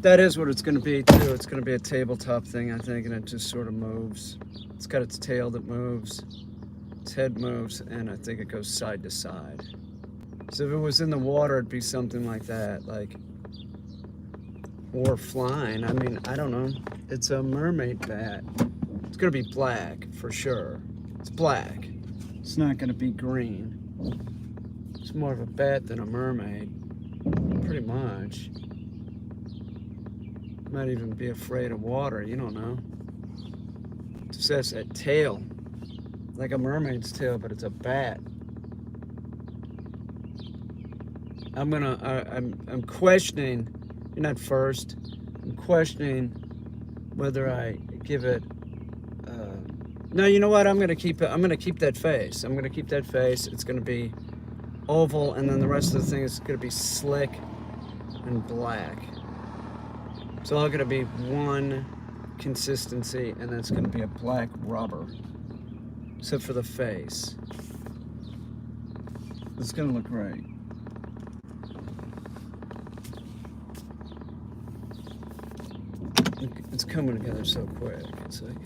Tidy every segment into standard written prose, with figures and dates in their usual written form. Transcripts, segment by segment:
That is what it's going to be too. It's going to be a tabletop thing, I think, and it just sort of moves. It's got its tail that moves, its head moves, and I think it goes side to side. So if it was in the water, it'd be something like that, like, or flying. I mean, I don't know. It's a mermaid bat. It's going to be black for sure. It's black. It's not going to be green. It's more of a bat than a mermaid, pretty much. Might even be afraid of water, you don't know. It just has that tail, like a mermaid's tail, but it's a bat. I'm questioning, you're not first, I'm questioning whether I give it, no, you know what, I'm gonna keep that face. I'm gonna keep that face. It's gonna be oval, and then the rest of the thing is gonna be slick and black. It's all gonna be one consistency, and that's gonna be a black rubber, except for the face. It's gonna look great. It's coming together so quick. It's like,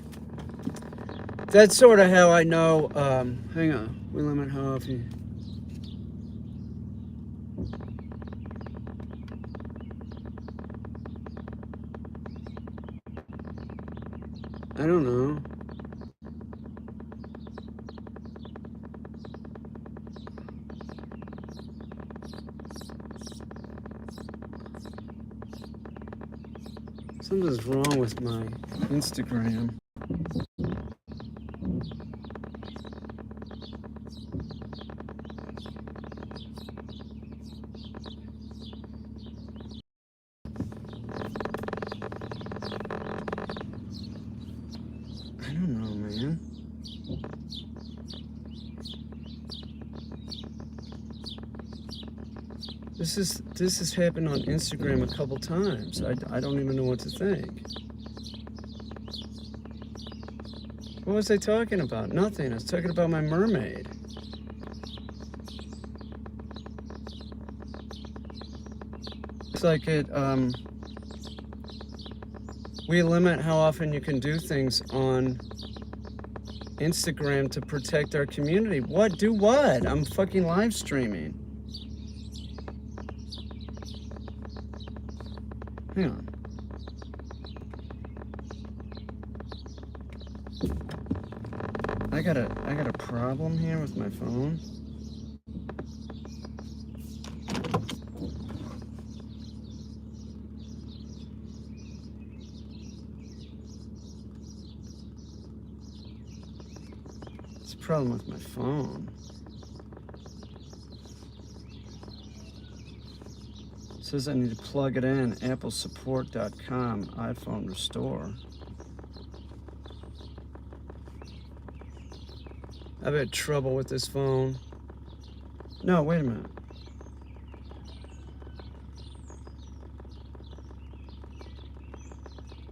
that's sort of how I know. Hang on, we limit how often. I don't know. Something's wrong with my Instagram. I don't know, man. This has happened on Instagram a couple times. I don't even know what to think. What was I talking about? Nothing. I was talking about my mermaid. It's like we limit how often you can do things on Instagram to protect our community. What? Do what? I'm fucking live streaming. Hang on. I got a problem here with my phone. It's a problem with my phone. It says I need to plug it in. Applesupport.com, iPhone restore. I've had trouble with this phone. No, wait a minute.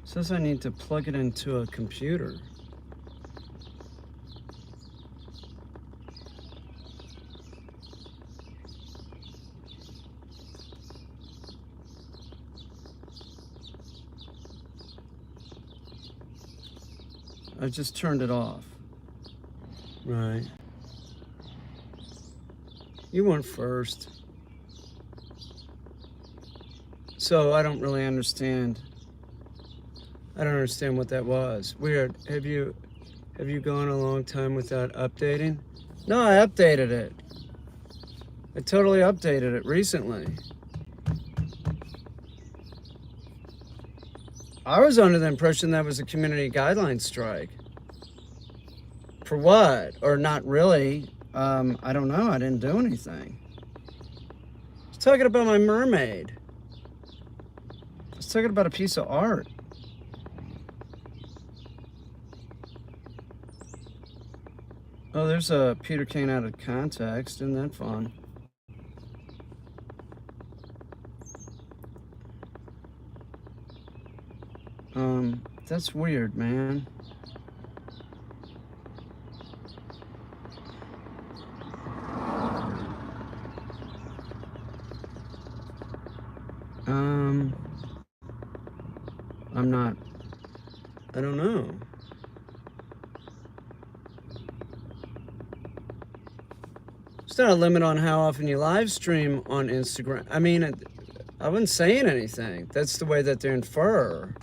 It says I need to plug it into a computer. I just turned it off. Right. You went first. So I don't really understand. I don't understand what that was. Weird. Have you gone a long time without updating? No, I updated it. I totally updated it recently. I was under the impression that was a community guideline strike. For what? Or not really. I don't know. I didn't do anything. I was talking about my mermaid. I was talking about a piece of art. Oh, there's a Peter Kane out of context. Isn't that fun? That's weird, man. I'm not, I don't know. There's not a limit on how often you live stream on Instagram. I mean, I wasn't saying anything. That's the way that they infer.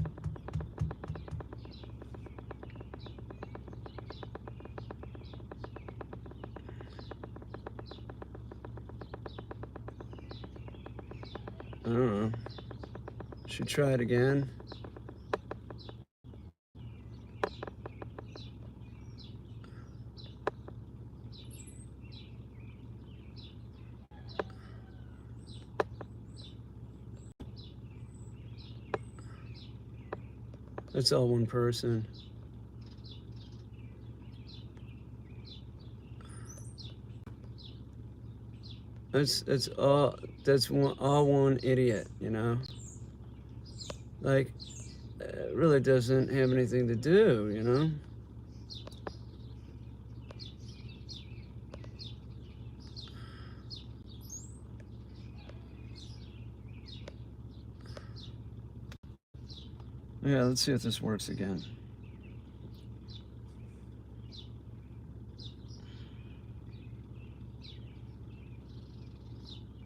I don't know. Should try it again. That's all one person. That's all one idiot, you know? Like, it really doesn't have anything to do, you know? Yeah, let's see if this works again.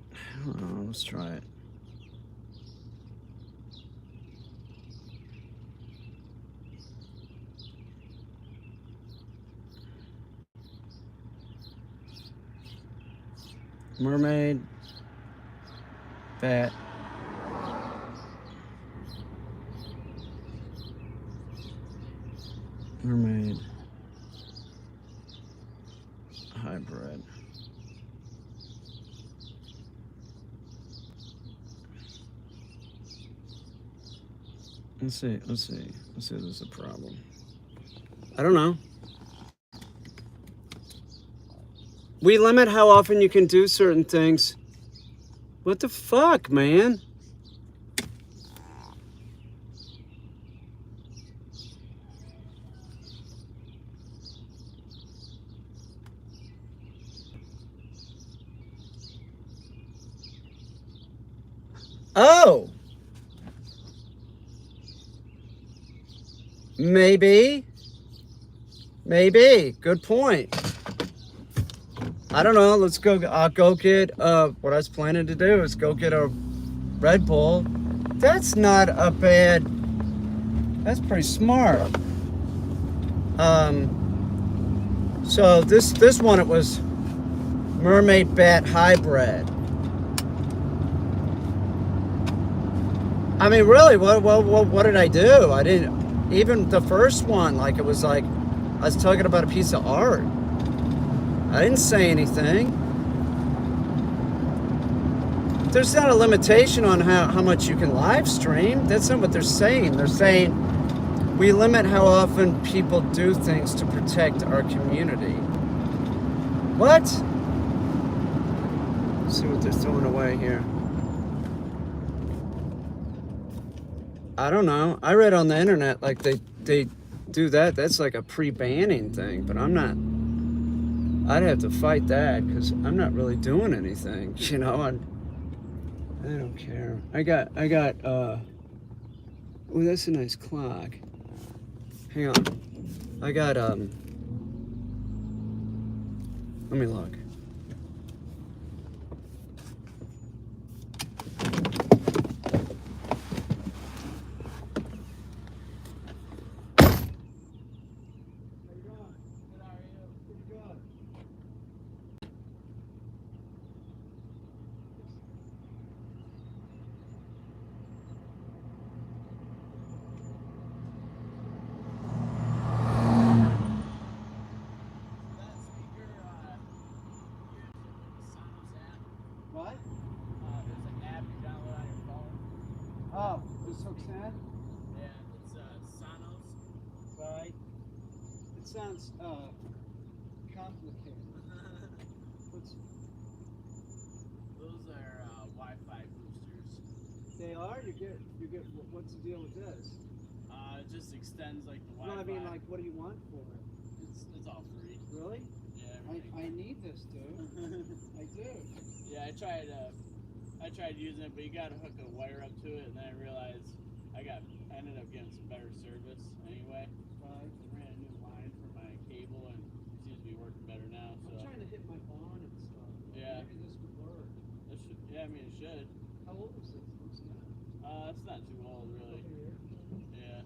I don't know, let's try it. Mermaid, bat, mermaid, hybrid. Let's see if there's a problem. I don't know. We limit how often you can do certain things. What the fuck, man? Oh! Maybe. Maybe. Good point. I don't know. Let's go. I'll go get, what I was planning to do is go get a Red Bull. That's not a bad, that's pretty smart. So this one, it was Mermaid Bat Hybrid. I mean, really, what did I do? I didn't, even the first one, like, it was like, I was talking about a piece of art. I didn't say anything. There's not a limitation on how much you can live stream. That's not what they're saying. They're saying we limit how often people do things to protect our community. What? Let's see what they're throwing away here. I don't know. I read on the internet like they do that. That's like a pre-banning thing, but I'm not. I'd have to fight that because I'm not really doing anything, you know. I don't care. I got. Oh, that's a nice clock. Hang on. I got. Let me look. What? There's an app you download on your phone. Oh, this hooks in? Yeah, it's Sonos. Right. It sounds complicated. Those are Wi-Fi boosters. They are? You get what's the deal with this? It just extends like the No, Wi-Fi. I mean, like, what do you want for it? It's all free. Really? Yeah. I need this, dude. I do. Yeah, I tried using it, but you gotta hook a wire up to it, and then I realized I ended up getting some better service anyway. I ran a new line for my cable and it seems to be working better now. So I'm trying to hit my bond and stuff. Yeah. Maybe this would work. it should, yeah, I mean it should. How old is this? It's not too old really. Yeah.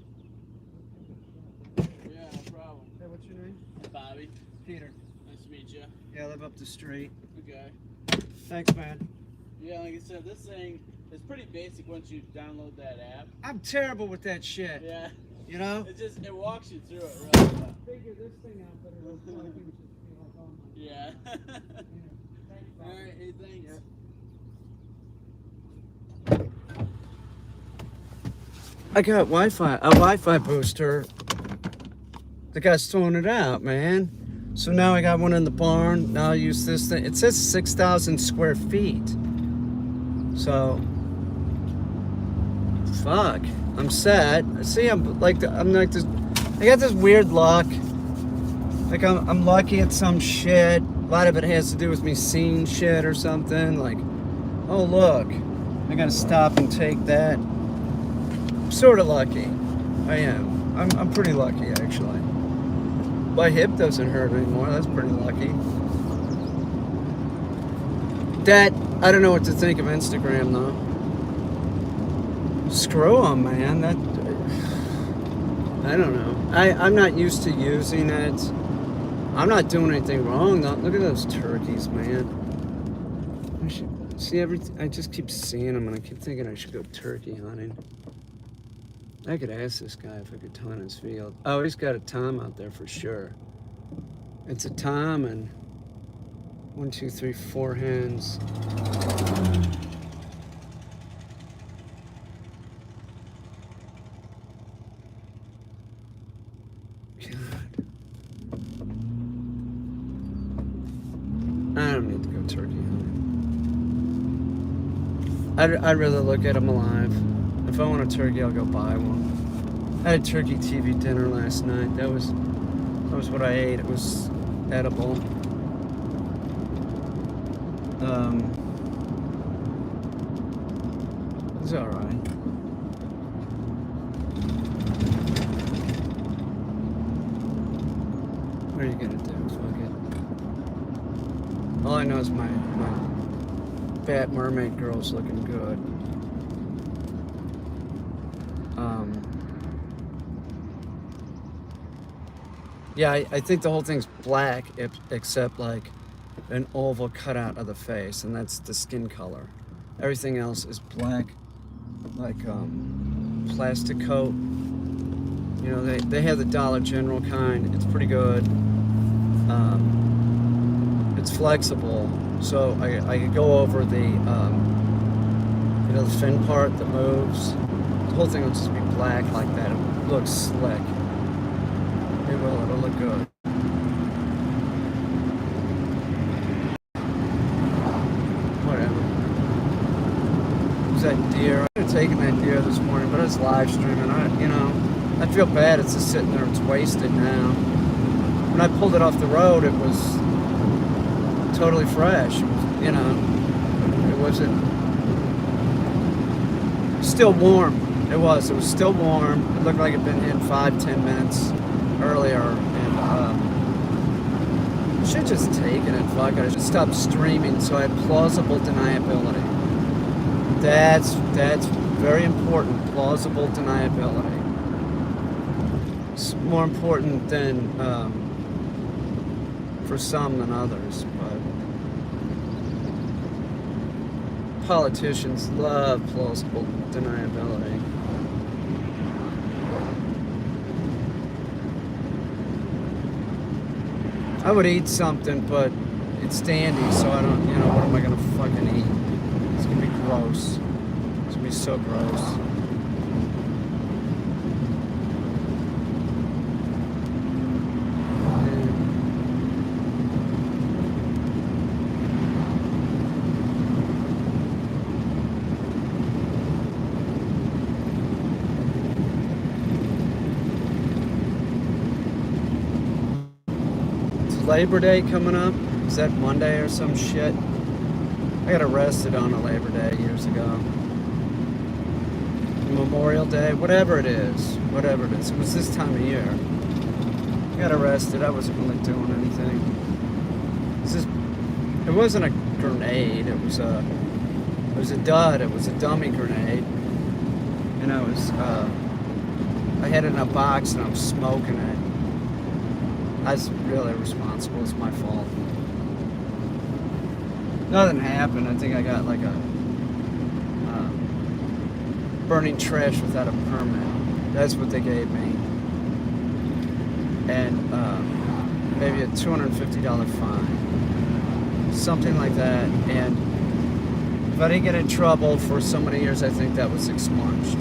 Yeah, no problem. Hey, what's your name? Bobby. Peter. Nice to meet you. Yeah, I live up the street. Okay. Thanks, man. Yeah, like I said, this thing is pretty basic once you download that app. I'm terrible with that shit. Yeah. You know? It walks you through it really well. Figure this thing out, but it'll fucking just be like, oh my Yeah. Thanks, Bob. Alright, hey, thanks. Yeah. I got a Wi-Fi booster. The guy's throwing it out, man. So now I got one in the barn. Now I use this thing. It says 6,000 square feet. So, fuck. I'm set. See, I'm like this. I got this weird luck. Like I'm lucky at some shit. A lot of it has to do with me seeing shit or something. Like, oh look, I gotta stop and take that. I'm sort of lucky. I am. I'm pretty lucky actually. My hip doesn't hurt anymore. That's pretty lucky. That I don't know what to think of Instagram though. Screw 'em, man. That I don't know. I'm not used to using it. I'm not doing anything wrong though. Look at those turkeys, man. I should see everything. I just keep seeing them, and I keep thinking I should go turkey hunting. I could ask this guy if I could hunt his field. Oh, he's got a tom out there for sure. It's a tom and 1, 2, 3, 4 hens. God. I don't need to go turkey hunting. I'd rather look at them alive. If I want a turkey, I'll go buy one. I had turkey TV dinner last night. That was what I ate. It was edible. It's all right. What are you gonna do? Fuck it. All I know is my fat mermaid girl's looking good. Yeah, I think the whole thing's black, except like an oval cutout of the face, and that's the skin color. Everything else is black, like plastic coat. You know, they have the Dollar General kind. It's pretty good. It's flexible, so I could go over the you know, the fin part that moves. The whole thing will just be black like that. It looks slick. It will. It'll look good. Whatever. Was that deer? I could have taken that deer this morning, but I was live streaming. I feel bad. It's just sitting there. It's wasted now. When I pulled it off the road, it was totally fresh. It was, it wasn't still warm. It was still warm. It looked like it'd been in 5-10 minutes earlier, and I should just taken it. Fuck it. I should stop streaming so I had plausible deniability. That's very important. Plausible deniability. It's more important than for some than others, but politicians love plausible deniability. I would eat something, but it's dandy, so I don't, what am I gonna fucking eat? It's gonna be gross. It's gonna be so gross. Labor Day coming up. Is that Monday or some shit? I got arrested on a Labor Day years ago. Memorial Day, whatever it is. It was this time of year. I got arrested. I wasn't really doing anything. It wasn't a grenade. It was a dud. It was a dummy grenade. And I had it in a box and I was smoking it. I was really responsible. It's my fault. Nothing happened. I think I got like a burning trash without a permit. That's what they gave me. And maybe a $250 fine. Something like that. And if I didn't get in trouble for so many years, I think that was expunged.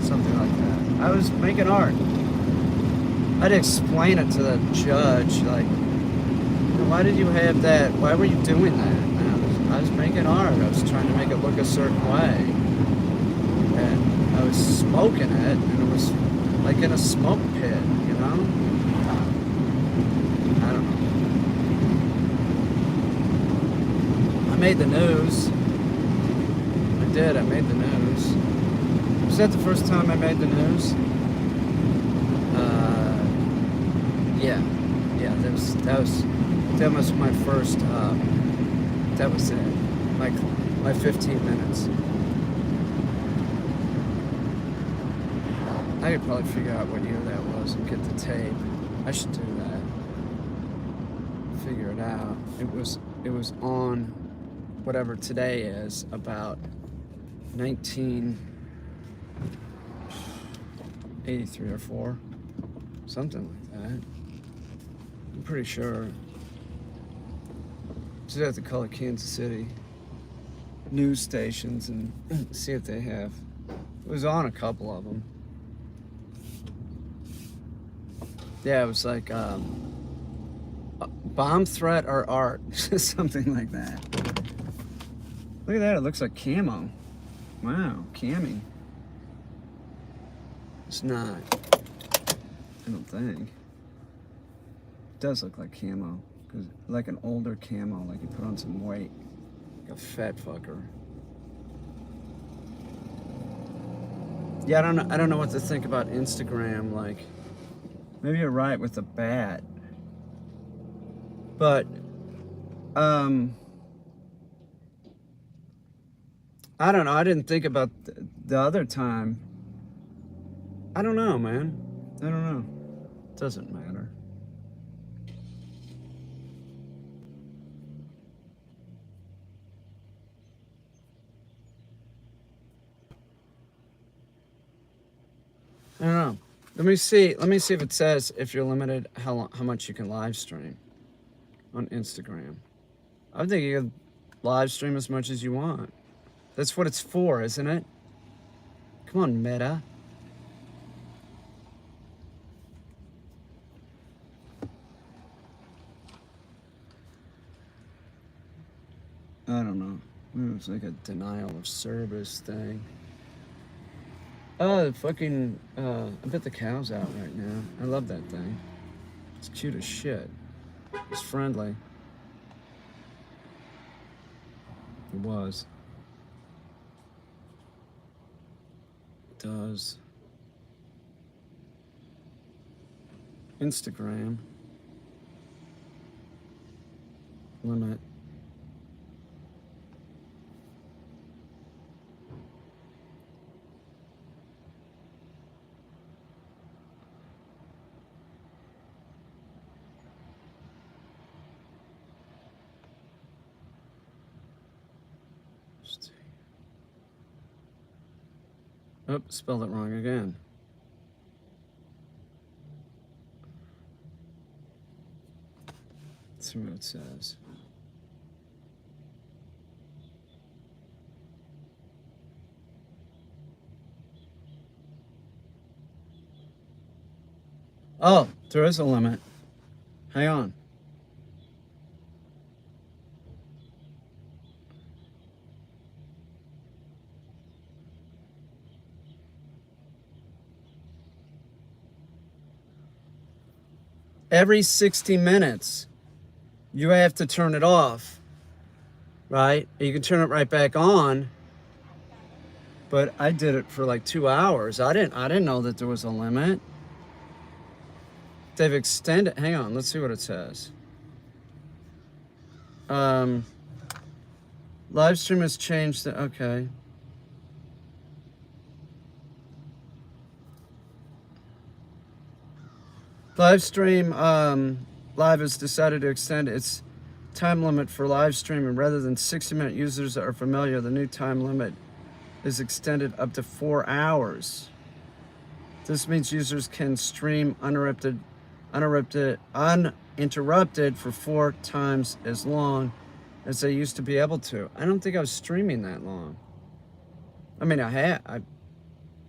Something like that. I was making art. I'd explain it to the judge, like, why did you have that? Why were you doing that? And I was making art. I was trying to make it look a certain way. And I was smoking it, and it was like in a smoke pit, you know? I don't know. I made the news. I did. I made the news. Was that the first time I made the news? Yeah. That was my first. That was it. My 15 minutes. I could probably figure out what year that was and get the tape. I should do that. Figure it out. It was on whatever today is, about 1983 or 4. Something like that. I'm pretty sure. Just have to call it Kansas City news stations and see if they have. It was on a couple of them. Yeah, it was like bomb threat or art, something like that. Look at that, it looks like camo. Wow, camming. It's not, I don't think. It does look like camo, cause like an older camo, like you put on some weight, like a fat fucker. Yeah, I don't know what to think about Instagram, like. Maybe you're right with the bat. But, I don't know. I didn't think about the other time. I don't know, man. I don't know. It doesn't matter. I don't know. Let me see if it says if you're limited how much you can live stream on Instagram. I think you can live stream as much as you want. That's what it's for, isn't it? Come on, Meta. I don't know. Maybe it's like a denial of service thing. Oh, fucking, I bet the cow's out right now. I love that thing. It's cute as shit. It's friendly. It was. It does. Instagram. Limit. Oh, spelled it wrong again. Let's see what it says. Oh, there is a limit. Hang on. Every 60 minutes, you have to turn it off, right? You can turn it right back on. But I did it for like 2 hours. I didn't know that there was a limit. They've extended. Hang on, let's see what it says. Live stream has changed. Okay. Live stream. Live has decided to extend its time limit for live streaming. Rather than 60-minute users that are familiar, the new time limit is extended up to 4 hours. This means users can stream uninterrupted for 4 times as long as they used to be able to. I don't think I was streaming that long. I mean, I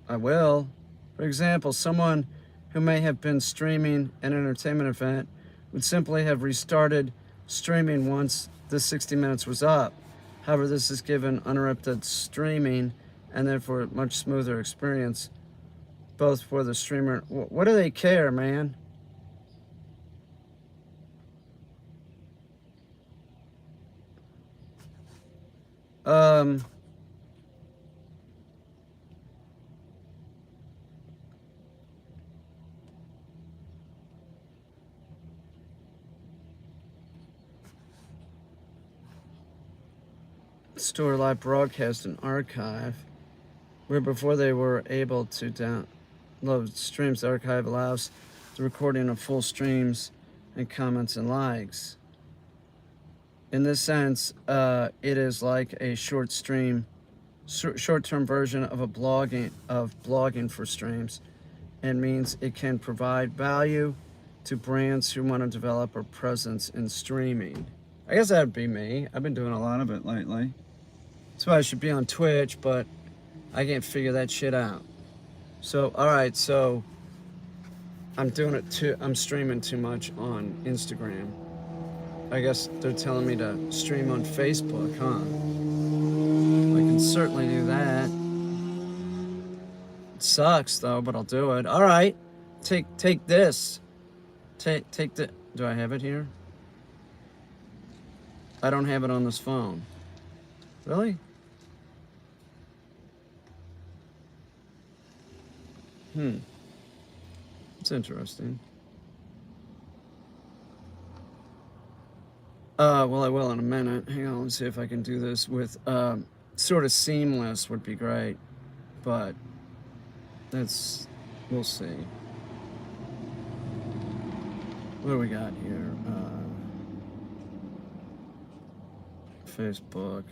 will. For example, someone who may have been streaming an entertainment event would simply have restarted streaming once the 60 minutes was up. However, this is given uninterrupted streaming and therefore a much smoother experience, both for the streamer. What do they care, man? Store live broadcast and archive, where before they were able to download streams, the archive allows the recording of full streams and comments and likes. In this sense, it is like a short-term version of blogging for streams, and means it can provide value to brands who want to develop a presence in streaming. I guess that'd be me. I've been doing a lot of it lately. That's why I should be on Twitch, but I can't figure that shit out. So, all right, so I'm streaming too much on Instagram. I guess they're telling me to stream on Facebook, huh? I can certainly do that. It sucks though, but I'll do it. All right, take this. Take the. Do I have it here? I don't have it on this phone. Really? It's interesting. Well, I will in a minute. Hang on, let's see if I can do this with, sort of seamless would be great, but we'll see. What do we got here? Facebook.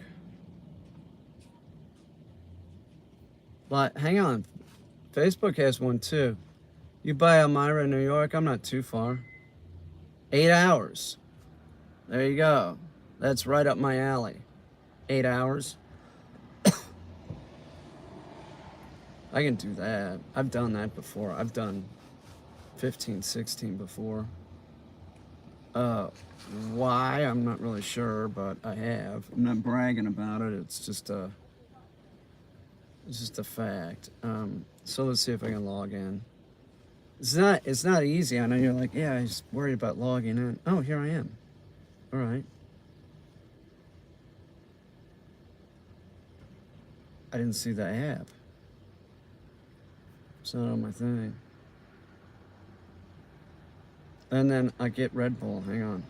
Hang on. Facebook has one too. You buy Elmira, New York, I'm not too far. 8 hours. There you go. That's right up my alley. 8 hours. I can do that. I've done that before. I've done 15, 16 before. Why? I'm not really sure, but I have. I'm not bragging about it. It's just a fact. So let's see if I can log in. It's not easy. I know you're like, yeah, I was worried about logging in. Oh, here I am. All right. I didn't see the app. It's not on my thing. And then I get Red Bull. Hang on.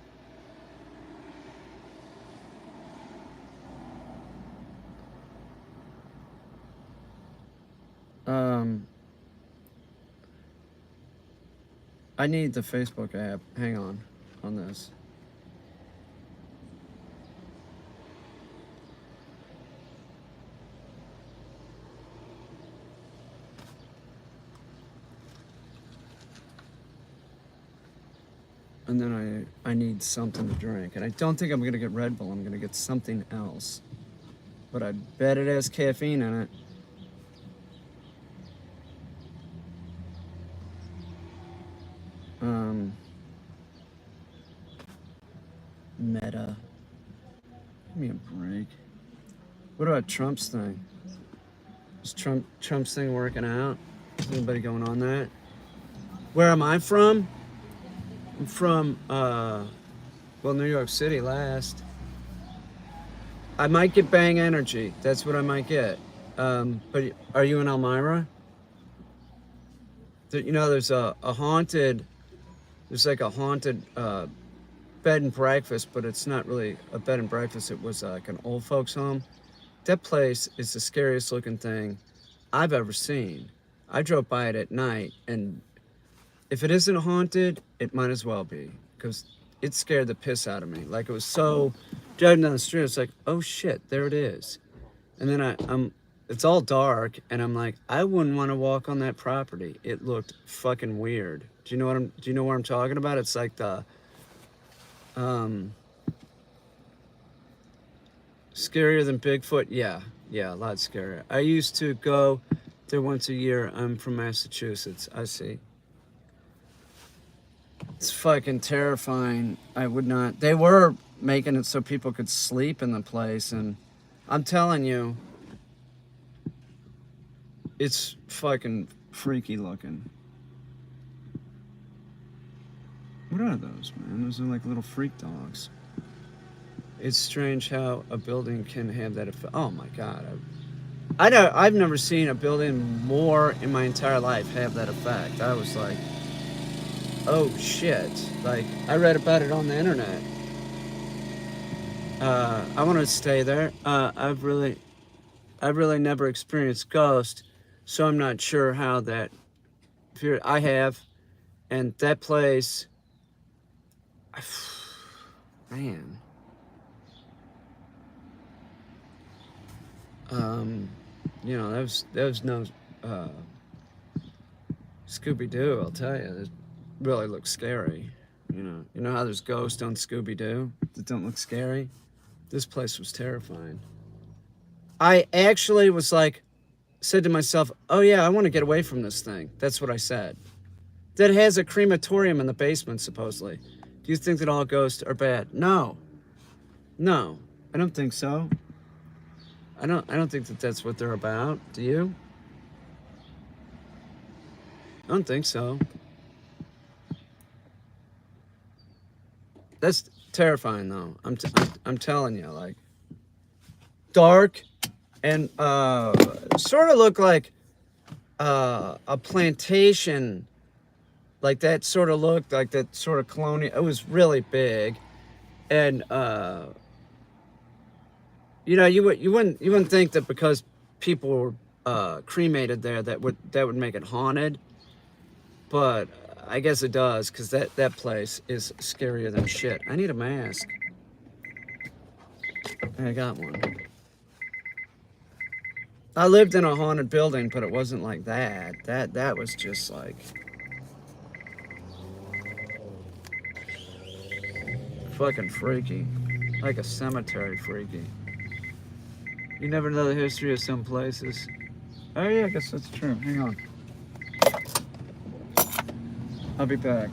I need the Facebook app. Hang on this. And then I need something to drink. And I don't think I'm gonna get Red Bull. I'm gonna get something else. But I bet it has caffeine in it. Meta. Give me a break. What about Trump's thing? Is Trump's thing working out? Is anybody going on that? Where am I from? I'm from, New York City last. I might get Bang Energy. That's what I might get. But are you in Elmira? You know, there's a haunted. There's like a haunted bed and breakfast, but it's not really a bed and breakfast. It was like an old folks home. That place is the scariest looking thing I've ever seen. I drove by it at night, and if it isn't haunted, it might as well be, because it scared the piss out of me. Like, it was so, driving down the street, it's like, oh shit, there it is. And then it's all dark, and I'm like, I wouldn't want to walk on that property. It looked fucking weird. Do you know what I'm talking about? It's like the, um, scarier than Bigfoot? Yeah, a lot scarier. I used to go there once a year. I'm from Massachusetts. I see. It's fucking terrifying. I would not. They were making it so people could sleep in the place, and I'm telling you, it's fucking freaky looking. What are those, man? Those are like little freak dogs. It's strange how a building can have that effect. Oh my god. I've never seen a building more in my entire life have that effect. I was like, oh shit. Like, I read about it on the internet. I want to stay there. I've really never experienced ghost, so I'm not sure how that. I have, and that place, man. Um, you know, that was no Scooby Doo. I'll tell you, it really looks scary. You know how there's ghosts on Scooby Doo that don't look scary. This place was terrifying. I actually was like, said to myself, "Oh yeah, I want to get away from this thing." That's what I said. That has a crematorium in the basement, supposedly. Do you think that all ghosts are bad? No, no, I don't think so. I don't think that that's what they're about. Do you? I don't think so. That's terrifying, though. I'm telling you, like, dark and sort of look like a plantation, like that sort of looked like that sort of colonial. It was really big, and you wouldn't think that because people were cremated there that would make it haunted, but I guess it does, because that place is scarier than shit. I need a mask. I got one. I lived in a haunted building, but it wasn't like that. That was just like fucking freaky, like a cemetery freaky. You never know the history of some places. Oh yeah, I guess that's true. Hang on, I'll be back.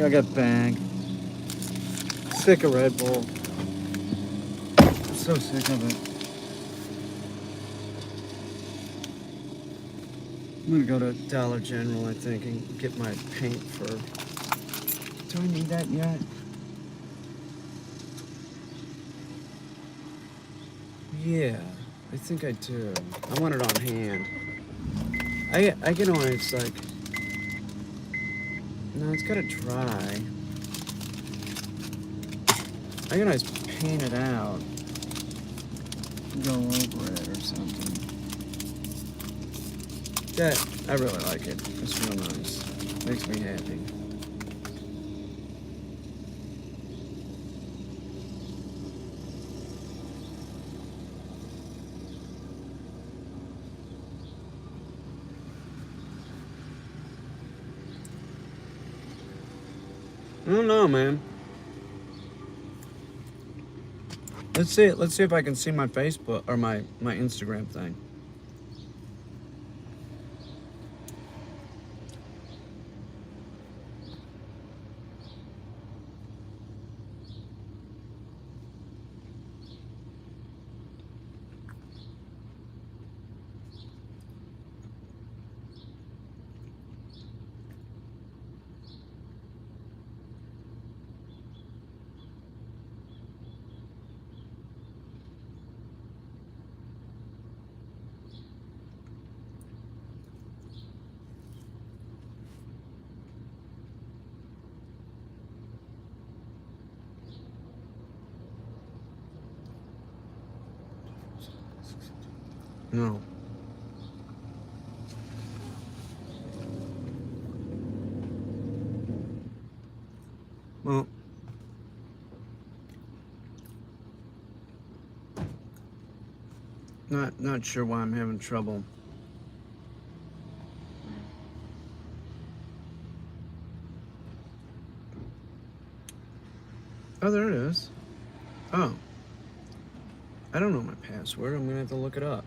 Yeah, I got bag. Sick of Red Bull. I'm so sick of it. I'm gonna go to Dollar General, I think, and get my paint for. Do I need that yet? Yeah, I think I do. I want it on hand. I get on. It's like, no, it's gotta dry. I can always paint it out. Go over it or something. That, I really like it. It's real nice. Makes me happy. I don't know, man. Let's see. Let's see if I can see my Facebook or my Instagram thing. No. Well, not sure why I'm having trouble. Oh, there it is. Oh. I don't know my password. I'm gonna have to look it up.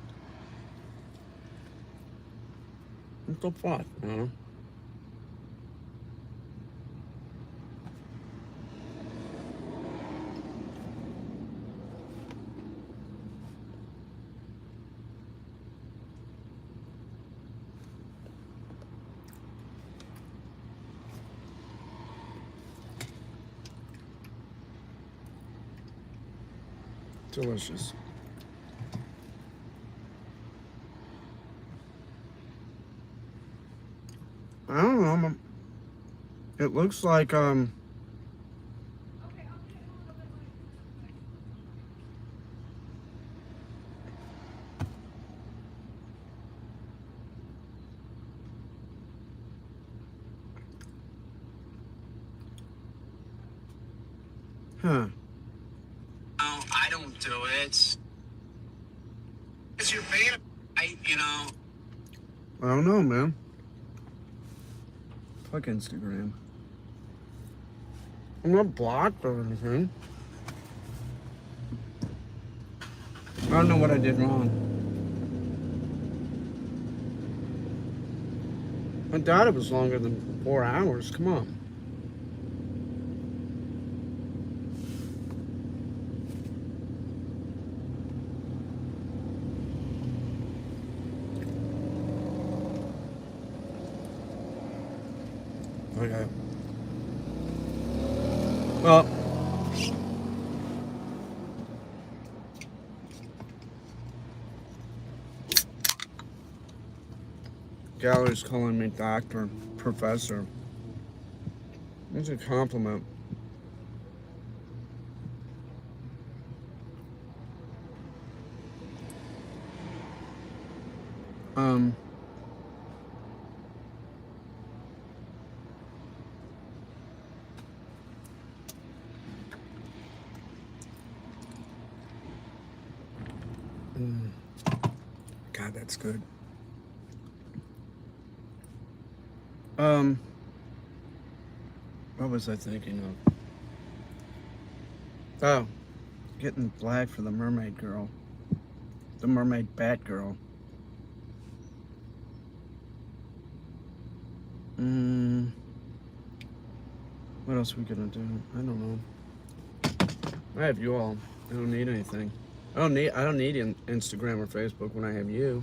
What the fuck, man? Delicious. I don't know. It looks like huh. No, I don't do it. It's your beta. I don't know, man. Fuck Instagram. I'm not blocked or anything. I don't know what I did wrong. I doubt it was longer than 4 hours. Come on. Okay. Well, Gallery's calling me doctor, professor. It's a compliment. Um, mm, God, that's good. What was I thinking of? Oh, getting black for the mermaid girl. The mermaid bat girl. What else are we gonna do? I don't know. I have you all. I don't need anything. I don't need Instagram or Facebook when I have you.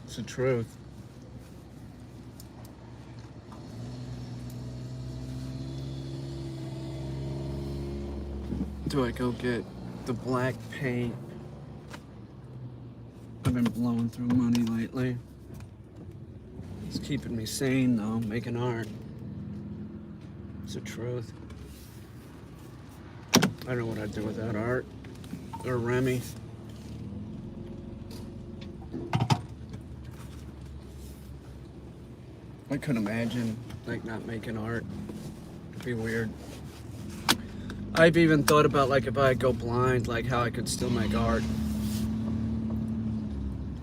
It's the truth. Do I go get the black paint? I've been blowing through money lately. It's keeping me sane though, making art. It's the truth. I don't know what I'd do without art or Remy. I couldn't imagine like not making art. It'd be weird. I've even thought about like if I go blind, like how I could still make art.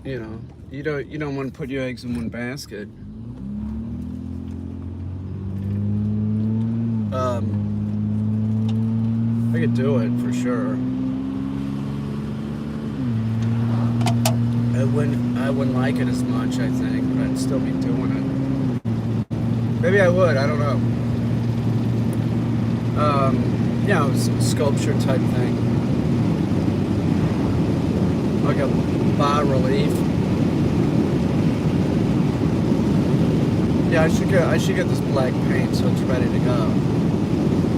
You know, you don't want to put your eggs in one basket. I could do it for sure. I wouldn't like it as much, I think, but I'd still be doing it. Maybe I would, I don't know. You know, sculpture type thing. Like a bas relief. Yeah, I should get this black paint so it's ready to go.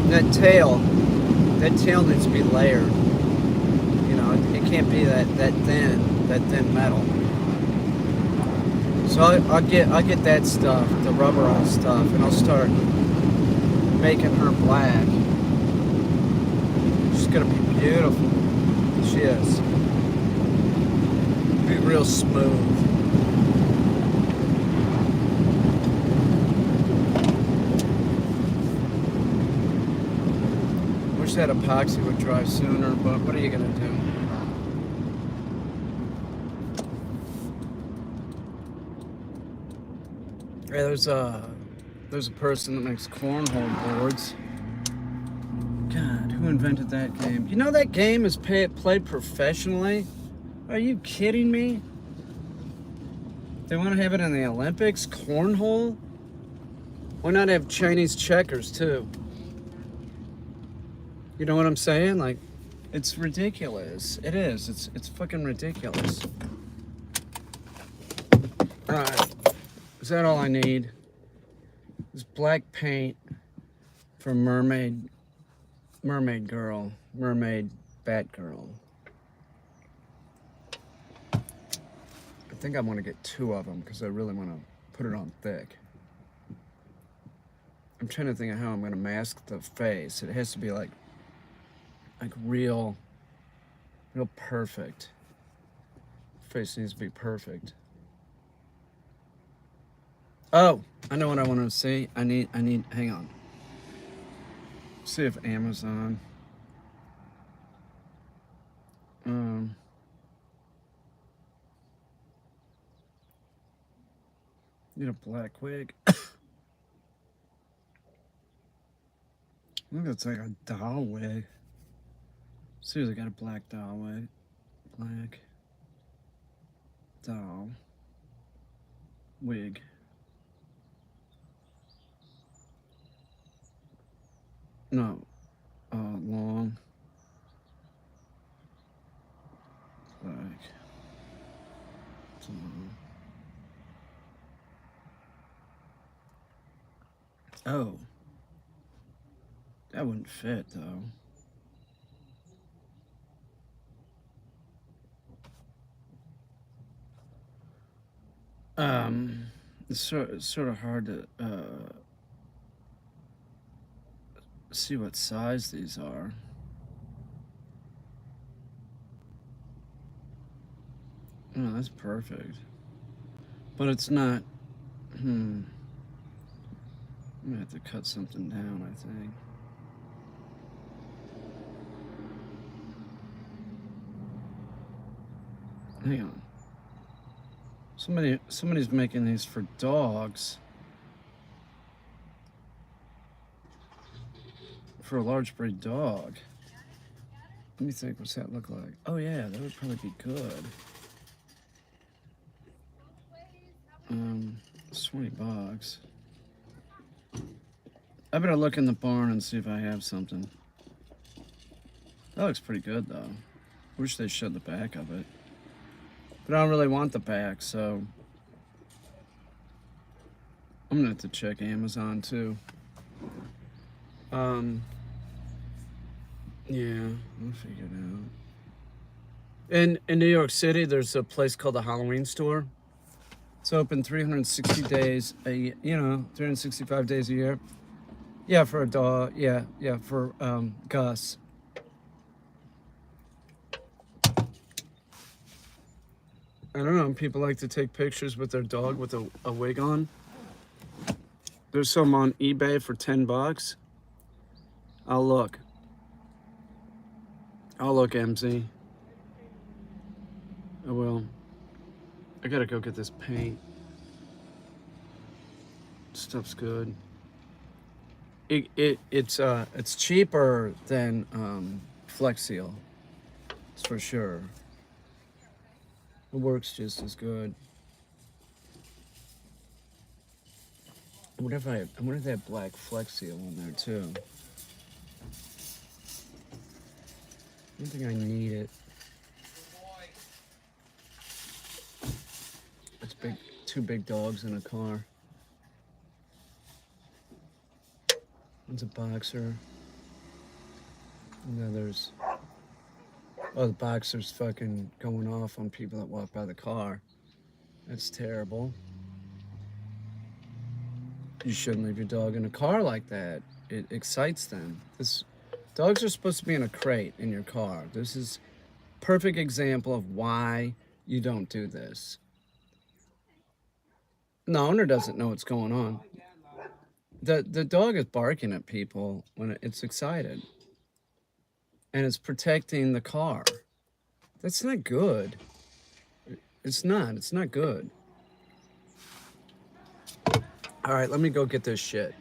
And that tail needs to be layered. You know, it can't be that thin metal. So I'll get that stuff, the rubberized stuff, and I'll start making her black. She's gonna be beautiful. She is. Be real smooth. Wish that epoxy would dry sooner, but what are you gonna do? Yeah, there's a person that makes cornhole boards. God, who invented that game? You know that game is played professionally? Are you kidding me? They want to have it in the Olympics? Cornhole? Why not have Chinese checkers too? You know what I'm saying? Like, it's ridiculous. It is. It's fucking ridiculous. Alright. Is that all I need? This black paint for Mermaid girl. Mermaid Batgirl. I think I want to get 2 of them because I really want to put it on thick. I'm trying to think of how I'm going to mask the face. It has to be like real perfect. Face needs to be perfect. Oh, I know what I want to see. I need, hang on. See if Amazon. Need a black wig. I think it's like a doll wig. See if I got a black doll wig. Black doll wig. No, long black doll. Oh, that wouldn't fit though. It's sort of hard to see what size these are. Oh, that's perfect. But it's not. I'm gonna have to cut something down, I think. Hang on. Somebody's making these for dogs. For a large breed dog. Let me think, what's that look like? Oh yeah, that would probably be good. It's $20. I better look in the barn and see if I have something. That looks pretty good though. Wish they showed the back of it. But I don't really want the back, so I'm gonna have to check Amazon too. Yeah, I'll figure it out. In New York City, there's a place called the Halloween store. It's open 360 days, 365 days a year. Yeah, for a dog. Yeah, for Gus. I don't know. People like to take pictures with their dog with a wig on. There's some on eBay for $10. I'll look. MZ. I will. I gotta go get this paint. Stuff's good. It's cheaper than Flex Seal. It's for sure. It works just as good. I wonder if they have black Flex Seal on there too. I don't think I need it. It's big. Two big dogs in a car. One's a boxer. And then there's... Oh, the boxer's fucking going off on people that walk by the car. That's terrible. You shouldn't leave your dog in a car like that. It excites them. Dogs are supposed to be in a crate in your car. This is a perfect example of why you don't do this. The owner doesn't know what's going on. The dog is barking at people when it's excited. And it's protecting the car. That's not good. It's not good. All right, let me go get this shit.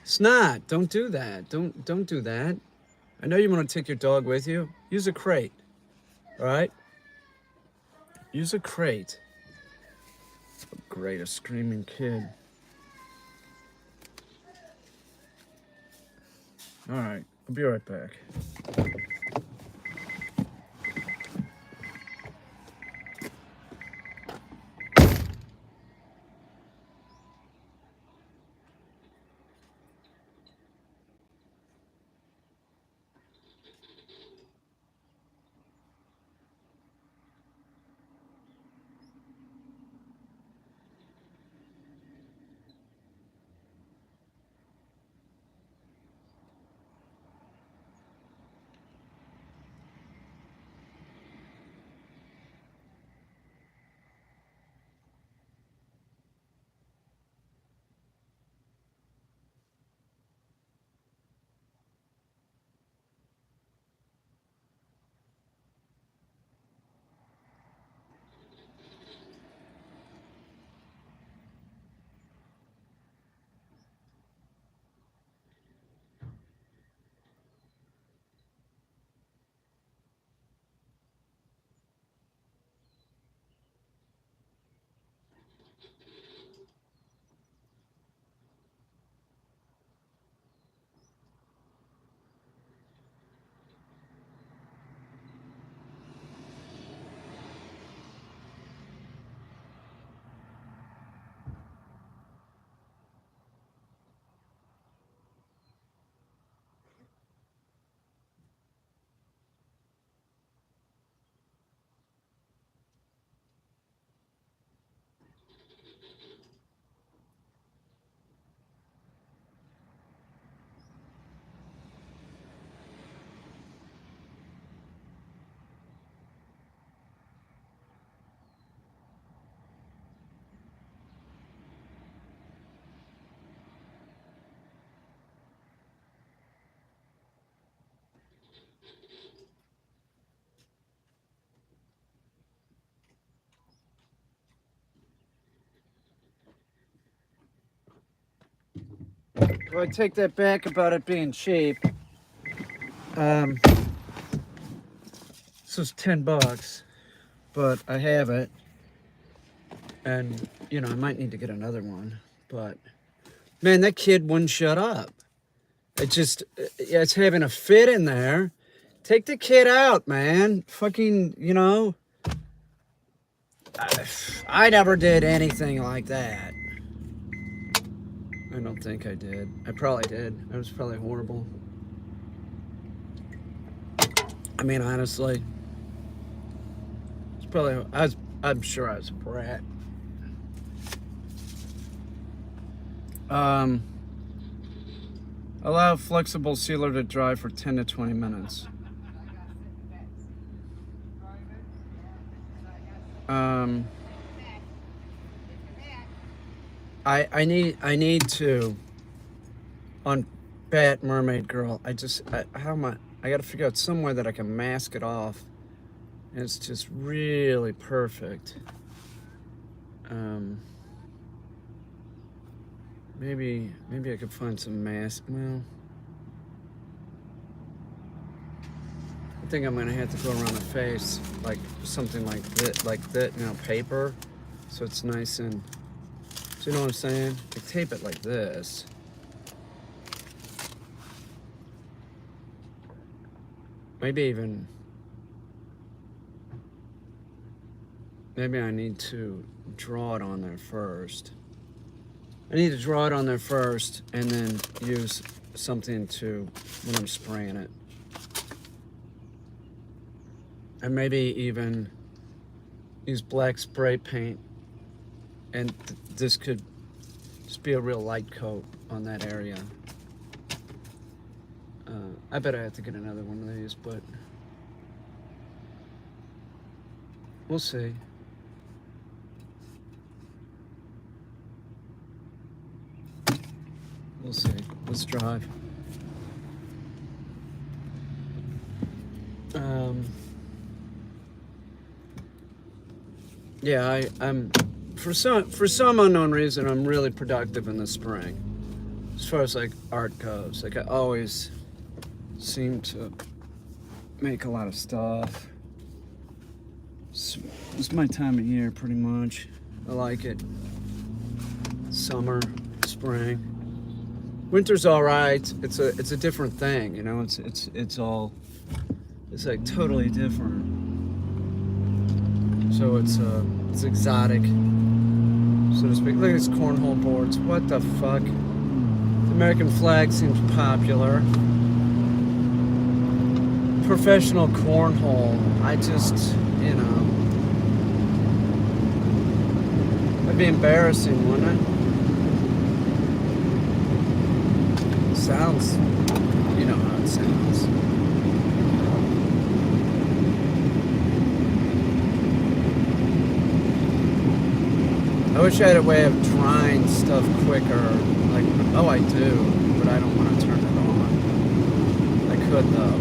Snot, don't do that. Don't do that. I know you want to take your dog with you. Use a crate. All right? Use a crate. Oh, great, a screaming kid. All right, I'll be right back. Well, I take that back about it being cheap. This was $10, but I have it. And, you know, I might need to get another one. But, man, that kid wouldn't shut up. It's having a fit in there. Take the kid out, man. Fucking, you know. I never did anything like that. I don't think I did. I probably did. I was probably horrible. I mean, honestly, it's probably. I'm sure I was a brat. Allow flexible sealer to dry for 10 to 20 minutes. I need to on Bat Mermaid Girl. How am I got to figure out some way that I can mask it off. And it's just really perfect. Maybe I could find some mask. Well, I think I'm gonna have to go around the face, like something like that, you know, paper, so it's nice and. Do you know what I'm saying? Like tape it like this. Maybe I need to draw it on there first. I need to draw it on there first and then use something when I'm spraying it. And maybe even use black spray paint, and this could just be a real light coat on that area. I bet I have to get another one of these, but we'll see. We'll see. Let's drive. Yeah, I'm for some unknown reason I'm really productive in the spring. As far as like art goes, like I always seem to make a lot of stuff. It's my time of year, pretty much. I like it. Summer, spring. Winter's all right. It's a different thing, you know. It's like totally different. So it's exotic, so to speak. Look at these cornhole boards. What the fuck? The American flag seems popular. Professional cornhole. I just, you know, that'd be embarrassing, wouldn't it? Sounds, you know how it sounds. I wish I had a way of drying stuff quicker. Like, oh, I do, but I don't want to turn it on. I could though.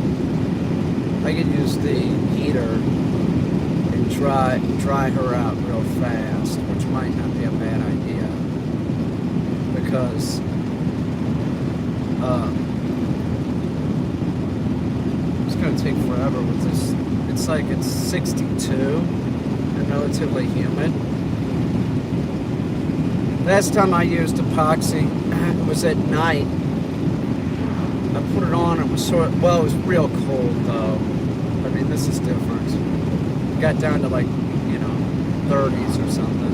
I could use the heater and dry her out real fast, which might not be a bad idea, because it's going to take forever with this. It's like it's 62 and relatively humid. Last time I used epoxy, it was at night. I put it on, it was it was real cold though. I mean, this is different. It got down to like, you know, 30s or something.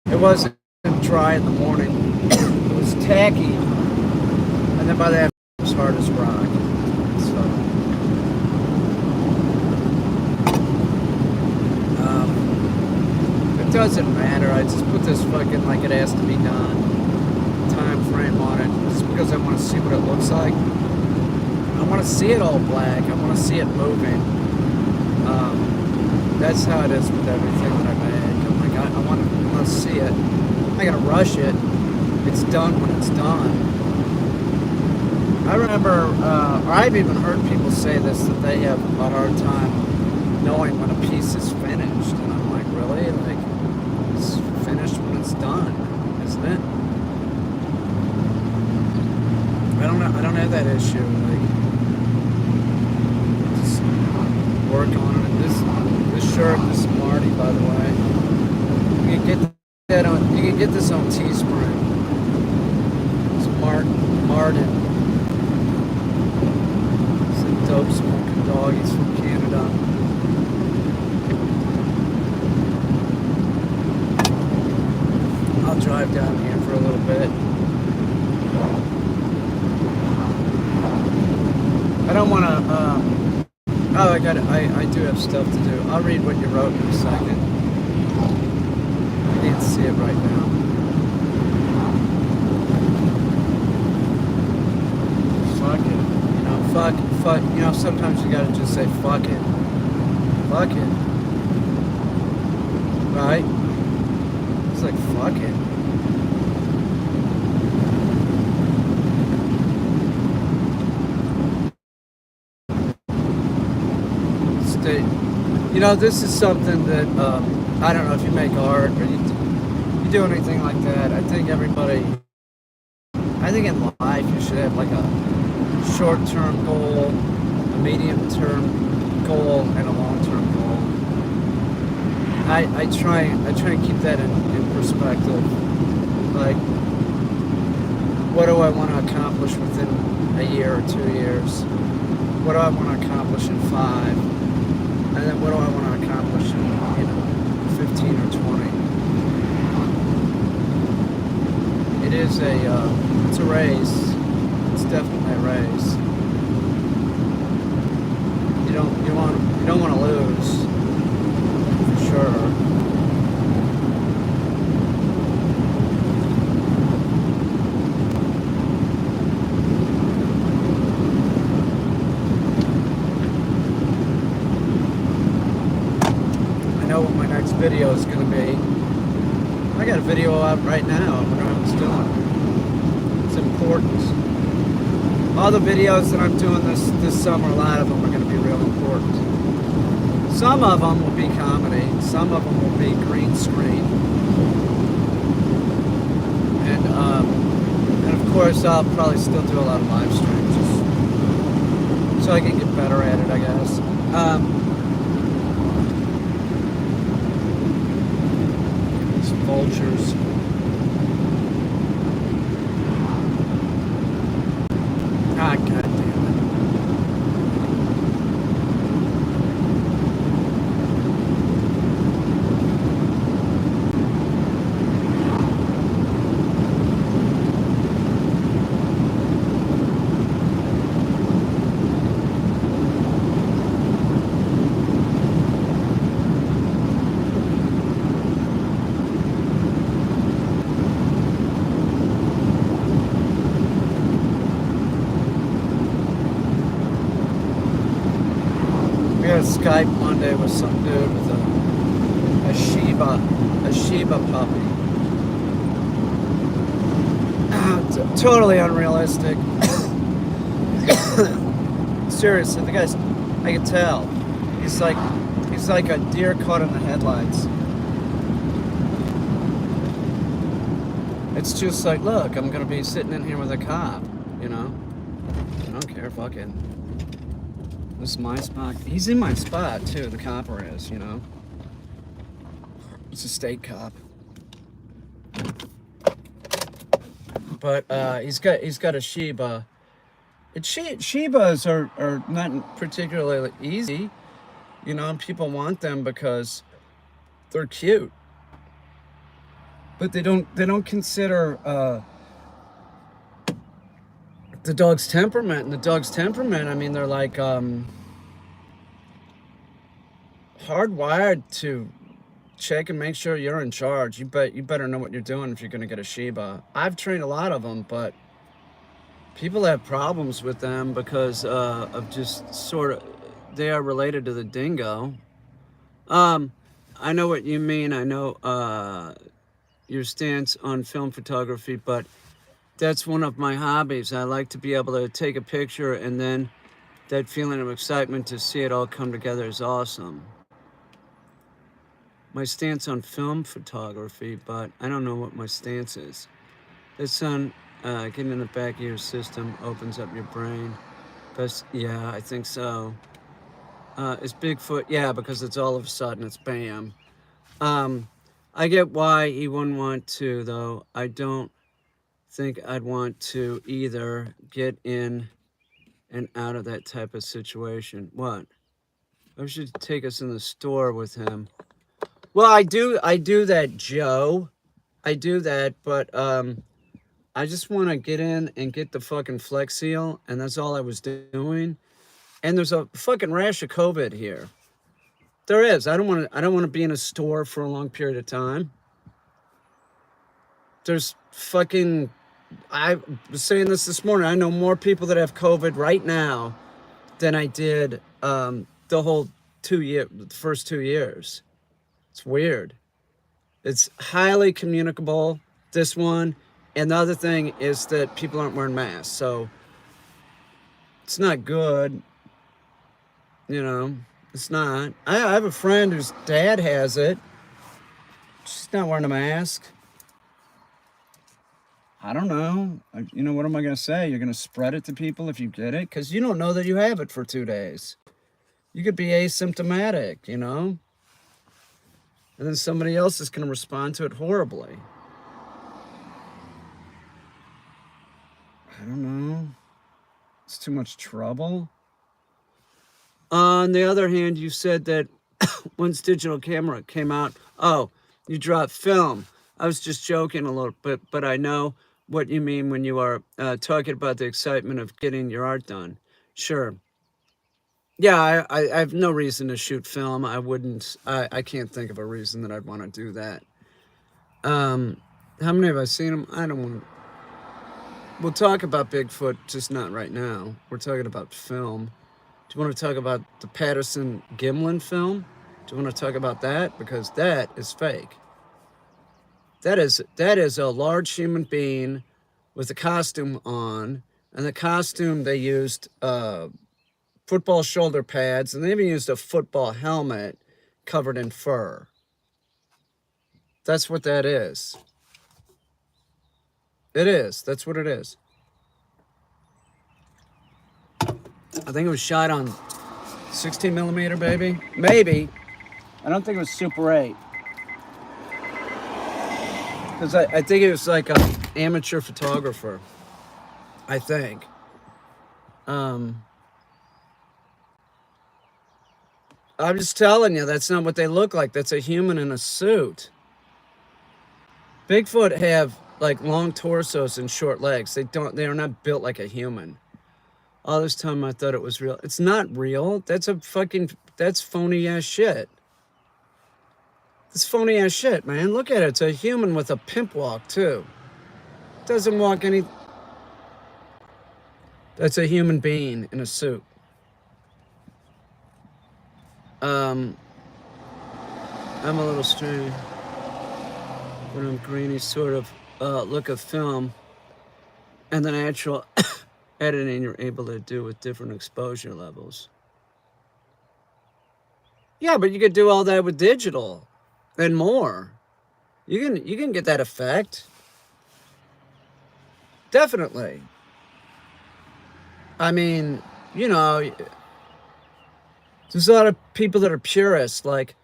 It wasn't dry in the morning. It was tacky. And then by that, it was hard as rock. It doesn't matter. I just put this fucking like it has to be done time frame on it, just because I want to see what it looks like. I want to see it all black. I want to see it moving. That's how it is with everything that I make. I'm like, I want to see it. I gotta rush it. It's done when it's done. I remember, or I've even heard people say this, that they have a hard time knowing when a piece is finished, and I'm like, really? Like, it's finished when it's done, isn't it? I don't have that issue. Like, just work on it. This shirt. This is Marty, by the way. You can get that on. You can get this on Teespring. It's Martin. It's a dope smoking dog. He's from Canada. I'll drive down here for a little bit. I don't want to. Oh, I do have stuff to do. I'll read what you wrote in a second. I can't see it right now. Fuck it. Fuck. Sometimes you gotta just say fuck it. Fuck it. Right? It's like fuck it. This is something that I don't know if you make art or you do anything like that. I think in life you should have like a short-term goal, a medium-term goal, and a long-term goal. I try and keep that in perspective. Like, what do I want to accomplish within a year or 2 years? What do I want to accomplish in 5? And then what do I want to accomplish in, 15 or 20? It's a race. It's definitely a race. You don't want to lose, for sure. What my next video is going to be. I got a video out right now of what I was doing. It's important. All the videos that I'm doing this summer, a lot of them are going to be real important. Some of them will be comedy. Some of them will be green screen. And of course I'll probably still do a lot of live streams just so I can get better at it, I guess. Vultures. Ah, God damn it. Skype Monday with some dude with a Shiba puppy. Totally unrealistic. Seriously, the guy's, I can tell, he's like a deer caught in the headlights. It's just like, look, I'm gonna be sitting in here with a cop, I don't care, fucking. This is my spot. He's in my spot too. The copper is, It's a state cop. But he's got a Shiba. Shibas are not particularly easy, and people want them because they're cute. But they don't consider the dog's temperament. And the dog's temperament, I mean, they're like hardwired to check and make sure you're in charge. You better know what you're doing if you're going to get a Shiba. I've trained a lot of them, but people have problems with them because of just sort of, they are related to the dingo. I know what you mean. I know your stance on film photography, but that's one of my hobbies. I like to be able to take a picture and then that feeling of excitement to see it all come together is awesome. My stance on film photography, but I don't know what my stance is. This on getting in the back of your system opens up your brain. Yeah, I think so. Is Bigfoot? Yeah, because it's all of a sudden it's bam. Um, I get why he wouldn't want to, though. I don't think I'd want to either get in and out of that type of situation. What? I should take us in the store with him. Well, I do that, Joe. I do that, but I just want to get in and get the fucking Flex Seal, and that's all I was doing. And there's a fucking rash of COVID here. There is. I don't want to be in a store for a long period of time. There's fucking. I was saying this morning. I know more people that have COVID right now than I did the whole the first 2 years. It's weird. It's highly communicable. This one, and the other thing is that people aren't wearing masks, so it's not good. You know, it's not. I have a friend whose dad has it. She's not wearing a mask. I don't know. You know, what am I going to say? You're going to spread it to people if you get it? Because you don't know that you have it for 2 days. You could be asymptomatic, you know? And then somebody else is going to respond to it horribly. I don't know. It's too much trouble. On the other hand, you said that once digital camera came out, oh, you dropped film. I was just joking a little bit, but I know what you mean when you are talking about the excitement of getting your art done. Sure. Yeah, I have no reason to shoot film. I wouldn't, I can't think of a reason that I'd want to do that. How many have I seen them? I don't want to. We'll talk about Bigfoot, just not right now. We're talking about film. Do you want to talk about the Patterson Gimlin film? Do you want to talk about that? Because that is fake. That is a large human being with a costume on, and the costume they used football shoulder pads, and they even used a football helmet covered in fur. That's what that is. It is. That's what it is. I think it was shot on 16 millimeter, baby. Maybe. I don't think it was Super 8. Because I think it was like an amateur photographer. I think. I'm just telling you, that's not what they look like. That's a human in a suit. Bigfoot have like long torsos and short legs. They are not built like a human. All this time I thought it was real. It's not real. That's phony ass shit. It's phony ass shit, man. Look at it. It's a human with a pimp walk, too. Doesn't walk any. That's a human being in a suit. I'm a little strange. But I'm grainy sort of look of film. And the natural editing you're able to do with different exposure levels. Yeah, but you could do all that with digital and more. You can get that effect. Definitely. I mean, you know, there's a lot of people that are purists, like,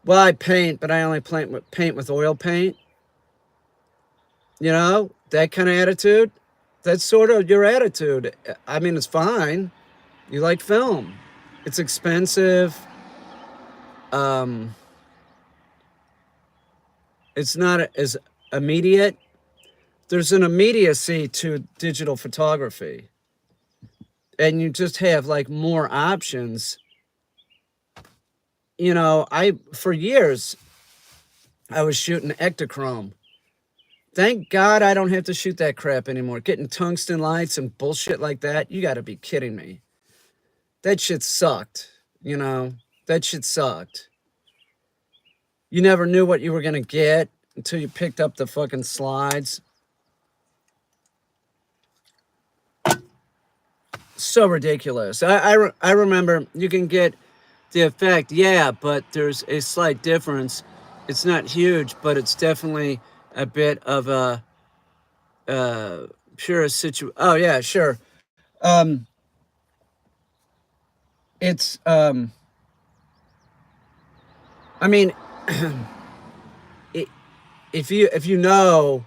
well, I paint, but I only paint with oil paint. You know, that kind of attitude. That's sort of your attitude. I mean, it's fine. You like film. It's expensive. Um, it's not as immediate. There's an immediacy to digital photography. And you just have like more options. You know, for years I was shooting Ektachrome. Thank God I don't have to shoot that crap anymore. Getting tungsten lights and bullshit like that, you gotta be kidding me. That shit sucked, you know? That shit sucked. You never knew what you were gonna get until you picked up the fucking slides. So ridiculous. I remember you can get the effect, yeah, but there's a slight difference. It's not huge, but it's definitely a bit of a pure situation. Oh yeah, sure. It's I mean, if you know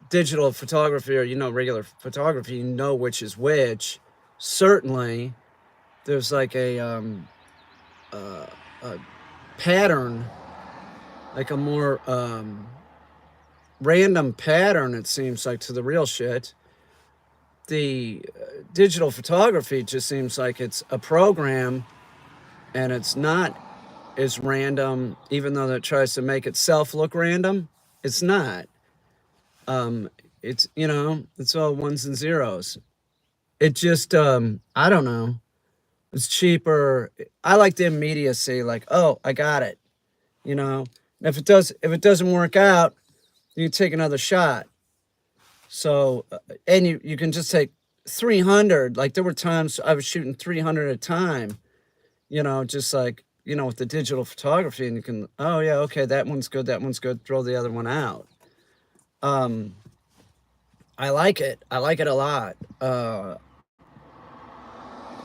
digital photography or you know regular photography, you know which is which. Certainly, there's like a pattern, like a more random pattern. It seems like to the real shit. The digital photography just seems like it's a program, and it's not as random, even though it tries to make itself look random. It's not. Um, it's it's all ones and zeros. It just I don't know. It's cheaper. I like the immediacy. Like, oh, I got it. You know, and if it doesn't work out, you take another shot. So, and you can just take 300. Like there were times I was shooting 300 at a time. Just like with the digital photography, and you can, oh yeah, okay, that one's good. That one's good. Throw the other one out. Um, I like it. I like it a lot.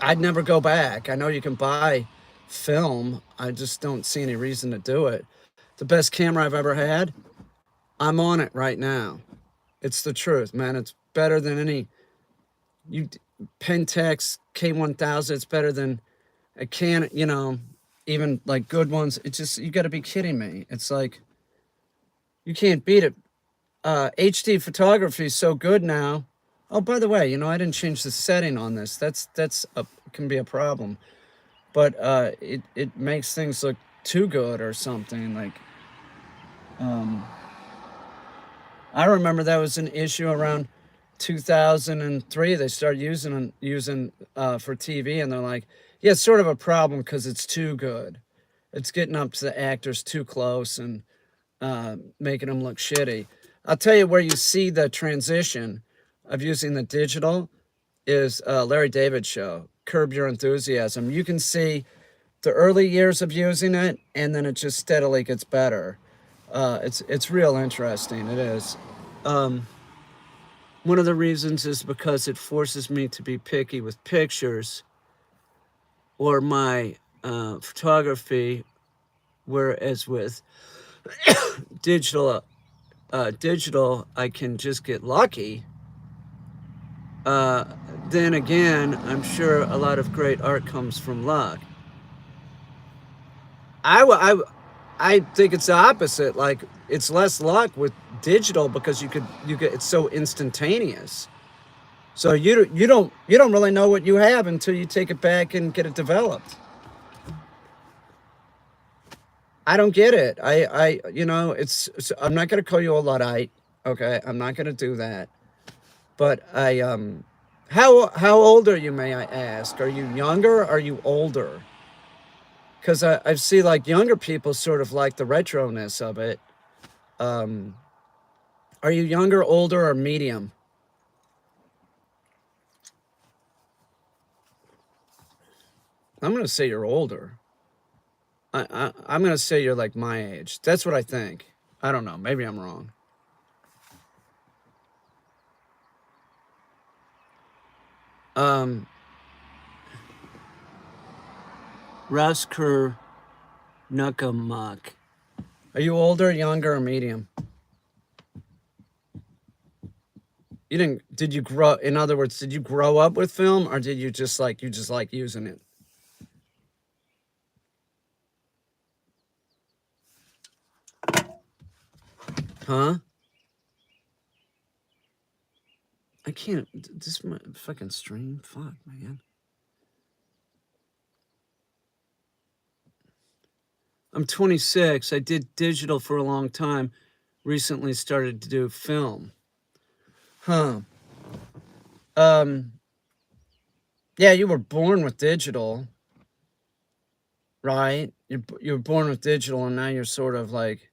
I'd never go back. I know you can buy film. I just don't see any reason to do it. The best camera I've ever had, I'm on it right now. It's the truth, man. It's better than any you Pentax K1000. It's better than a can, even like good ones. It's just you got to be kidding me. It's like you can't beat it. HD photography is so good now. Oh, by the way, I didn't change the setting on this. Can be a problem. But it makes things look too good or something. Like um, I remember that was an issue around 2003. They started using for TV, and they're like, yeah, it's sort of a problem because it's too good. It's getting up to the actors too close and making them look shitty. I'll tell you where you see the transition of using the digital is Larry David's show, Curb Your Enthusiasm. You can see the early years of using it, and then it just steadily gets better. It's real interesting. It is. Um, One of the reasons is because it forces me to be picky with pictures or my photography, whereas with digital, I can just get lucky. Uh, then again, I'm sure a lot of great art comes from luck. I, I think it's the opposite. Like it's less luck with digital because you get it's so instantaneous. So you don't really know what you have until you take it back and get it developed. I don't get it. I'm not gonna call you a luddite. Okay, I'm not gonna do that. But how old are you? May I ask? Are you younger? Or are you older? Because I see like younger people sort of like the retroness of it. Um, are you younger, older, or medium? I'm gonna say you're older. I'm gonna say you're like my age. That's what I think. I don't know. Maybe I'm wrong. Um, Rasker Nukamak. Are you older, younger, or medium? You didn't. Did you grow? In other words, did you grow up with film, or did you just like using it? Huh? I can't. This my fucking stream. Fuck, man. I'm 26. I did digital for a long time. Recently started to do film. Huh. Um. Yeah, you were born with digital, right? You're born with digital, and now you're sort of like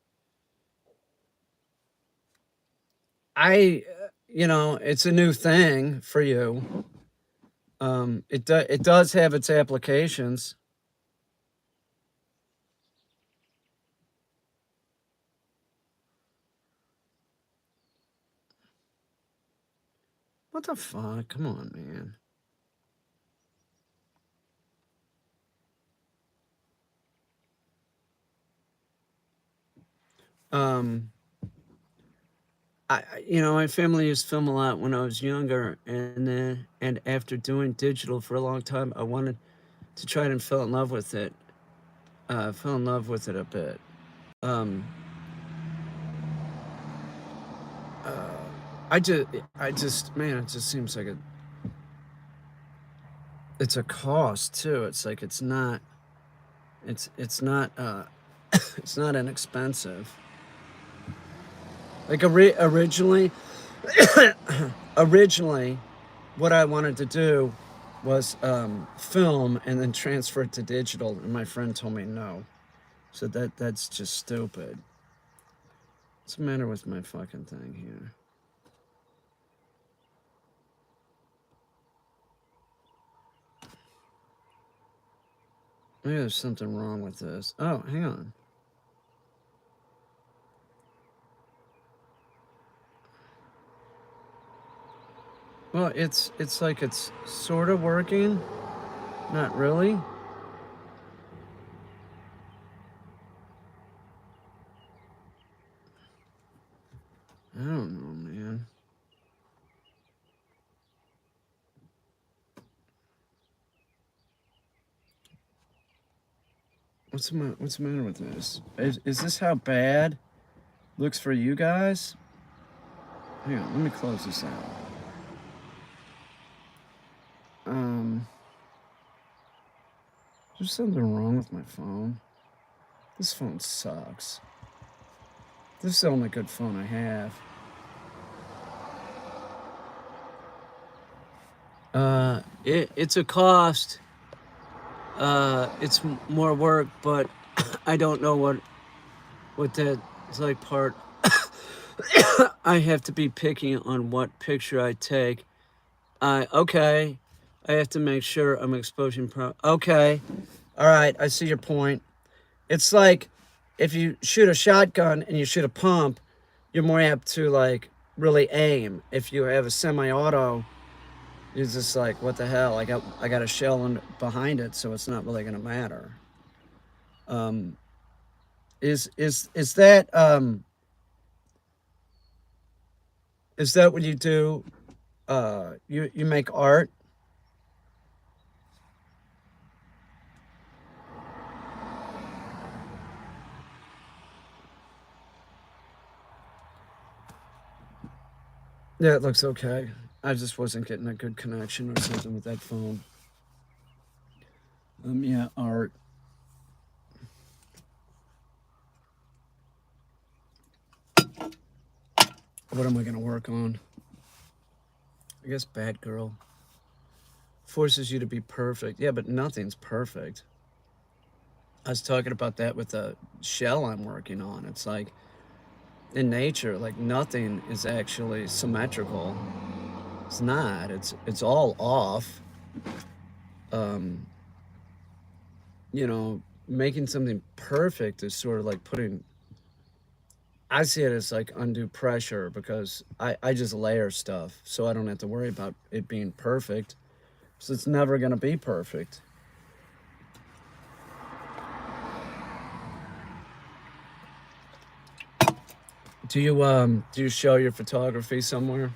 it's a new thing for you. It does have its applications. What the fuck? Come on, man. Um, my family used to film a lot when I was younger, and after doing digital for a long time, I wanted to try it and fell in love with it. Fell in love with it a bit. Um, uh, man, it just seems like it's a cost too. It's like it's not it's not inexpensive. Like originally, what I wanted to do was film and then transfer it to digital, and my friend told me no. So that's just stupid. What's the matter with my fucking thing here? Maybe there's something wrong with this. Oh, hang on. Well, it's like it's sort of working, not really. I don't know, man. What's the matter with this? Is this how bad looks for you guys? Hang on, let me close this out. Um, there's something wrong with my phone. This phone sucks. This is the only good phone I have. It's a cost. It's more work, but I don't know what that's like part. I have to be picky on what picture I take. Okay, I have to make sure I'm exposing Okay, all right, I see your point. It's like if you shoot a shotgun and you shoot a pump, you're more apt to like really aim. If you have a semi-auto, you're just like, what the hell? I got a shell behind it, so it's not really gonna matter. Um, is that what you do? You make art? Yeah, it looks okay. I just wasn't getting a good connection or something with that phone. Yeah, art. What am I gonna work on? I guess Batgirl forces you to be perfect. Yeah, but nothing's perfect. I was talking about that with the shell I'm working on. It's like in nature, like nothing is actually symmetrical. It's not. It's all off. Um, Making something perfect is sort of like putting. I see it as like undue pressure because I just layer stuff so I don't have to worry about it being perfect. So it's never gonna be perfect. Do you show your photography somewhere?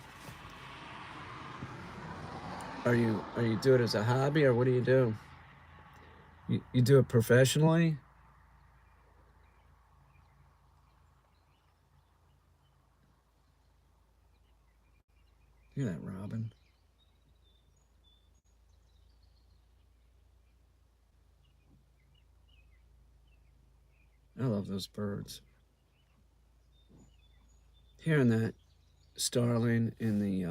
Are you do it as a hobby or what do you do? You do it professionally? Look at that, Robin. I love those birds. Hearing that starling in the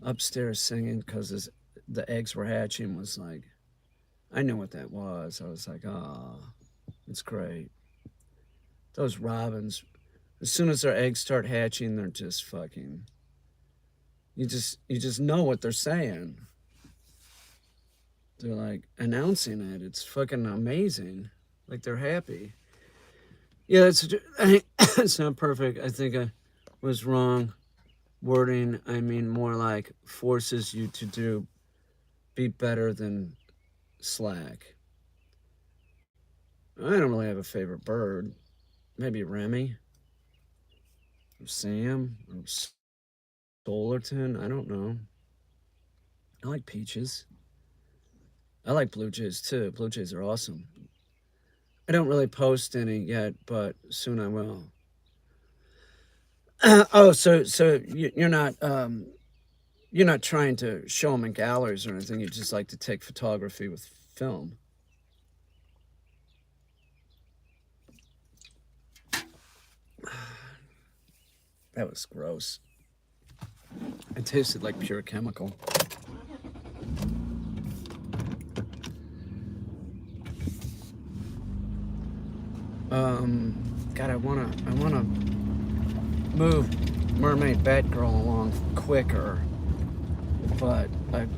upstairs singing because the eggs were hatching was like, I knew what that was. I was like, ah, it's great. Those robins, as soon as their eggs start hatching, they're just fucking. You just know what they're saying. They're like announcing it. It's fucking amazing. Like they're happy. Yeah, it's not perfect. I think I was wrong wording. I mean more like forces you to be better than slack. I don't really have a favorite bird. maybe Remy or Sam or Solarton. I don't know. I like peaches. I like blue jays too. Blue jays are awesome. I don't really post any yet, but soon I will. Oh, so you're not trying to show them in galleries or anything. You just like to take photography with film. That was gross. It tasted like pure chemical. God, I wanna move Mermaid Batgirl along quicker, but